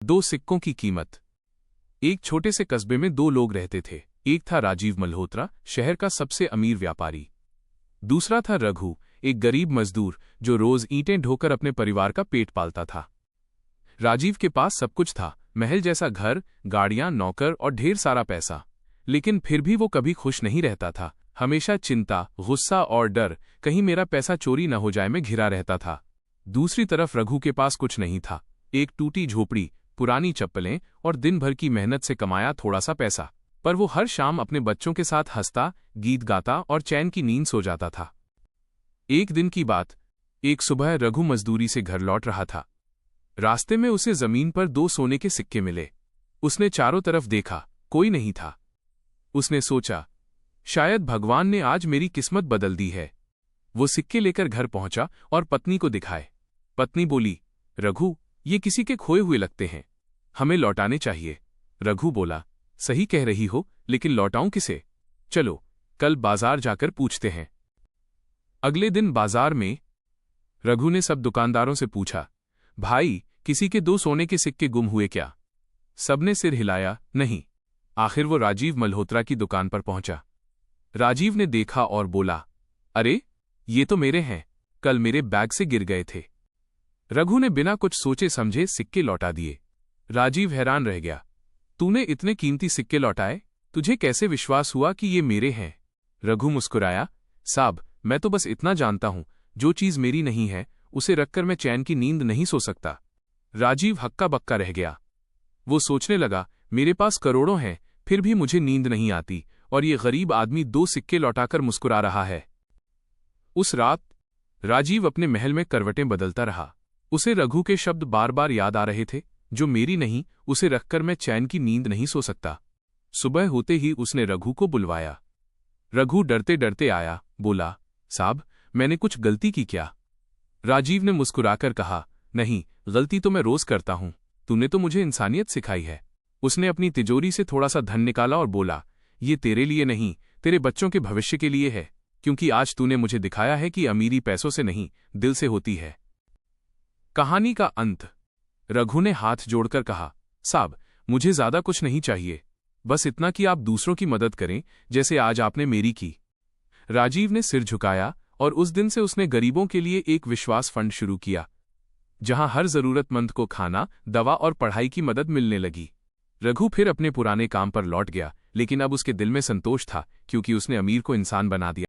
दो सिक्कों की कीमत। एक छोटे से कस्बे में दो लोग रहते थे। एक था राजीव मल्होत्रा, शहर का सबसे अमीर व्यापारी। दूसरा था रघु, एक गरीब मजदूर जो रोज ईंटें ढोकर अपने परिवार का पेट पालता था। राजीव के पास सब कुछ था, महल जैसा घर, गाड़ियां, नौकर और ढेर सारा पैसा। लेकिन फिर भी वो कभी खुश नहीं रहता था। हमेशा चिंता, गुस्सा और डर, कहीं मेरा पैसा चोरी न हो जाए, में घिरा रहता था। दूसरी तरफ रघु के पास कुछ नहीं था। एक टूटी झोपड़ी, पुरानी चप्पलें और दिन भर की मेहनत से कमाया थोड़ा सा पैसा। पर वो हर शाम अपने बच्चों के साथ हंसता, गीत गाता और चैन की नींद सो जाता था। एक दिन की बात, एक सुबह रघु मजदूरी से घर लौट रहा था। रास्ते में उसे जमीन पर दो सोने के सिक्के मिले। उसने चारों तरफ देखा, कोई नहीं था। उसने सोचा, शायद भगवान ने आज मेरी किस्मत बदल दी है। वो सिक्के लेकर घर पहुंचा और पत्नी को दिखाए। पत्नी बोली, रघु, ये किसी के खोए हुए लगते हैं, हमें लौटाने चाहिए। रघु बोला, सही कह रही हो, लेकिन लौटाऊं किसे? चलो, कल बाजार जाकर पूछते हैं। अगले दिन बाजार में रघु ने सब दुकानदारों से पूछा, भाई, किसी के दो सोने के सिक्के गुम हुए क्या? सबने सिर हिलाया, नहीं। आखिर वो राजीव मल्होत्रा की दुकान पर पहुंचा। राजीव ने देखा और बोला, अरे, ये तो मेरे हैं, कल मेरे बैग से गिर गए थे। रघु ने बिना कुछ सोचे समझे सिक्के लौटा दिए। राजीव हैरान रह गया, तूने इतने कीमती सिक्के लौटाए? तुझे कैसे विश्वास हुआ कि ये मेरे हैं? रघु मुस्कुराया, साहब, मैं तो बस इतना जानता हूं, जो चीज मेरी नहीं है उसे रखकर मैं चैन की नींद नहीं सो सकता। राजीव हक्का बक्का रह गया। वो सोचने लगा, मेरे पास करोड़ों हैं, फिर भी मुझे नींद नहीं आती, और ये गरीब आदमी दो सिक्के लौटाकर मुस्कुरा रहा है। उस रात राजीव अपने महल में करवटें बदलता रहा। उसे रघु के शब्द बार बार याद आ रहे थे, जो मेरी नहीं, उसे रखकर मैं चैन की नींद नहीं सो सकता। सुबह होते ही उसने रघु को बुलवाया। रघु डरते डरते आया, बोला, साहब, मैंने कुछ गलती की क्या? राजीव ने मुस्कुराकर कहा, नहीं, गलती तो मैं रोज करता हूं, तूने तो मुझे इंसानियत सिखाई है। उसने अपनी तिजोरी से थोड़ा सा धन निकाला और बोला, ये तेरे लिए नहीं, तेरे बच्चों के भविष्य के लिए है, क्योंकि आज तूने मुझे दिखाया है कि अमीरी पैसों से नहीं, दिल से होती है। कहानी का अंत। रघु ने हाथ जोड़कर कहा, साहब, मुझे ज्यादा कुछ नहीं चाहिए, बस इतना कि आप दूसरों की मदद करें, जैसे आज आपने मेरी की। राजीव ने सिर झुकाया और उस दिन से उसने गरीबों के लिए एक विश्वास फंड शुरू किया, जहां हर जरूरतमंद को खाना, दवा और पढ़ाई की मदद मिलने लगी। रघु फिर अपने पुराने काम पर लौट गया, लेकिन अब उसके दिल में संतोष था, क्योंकि उसने अमीर को इंसान बना दिया।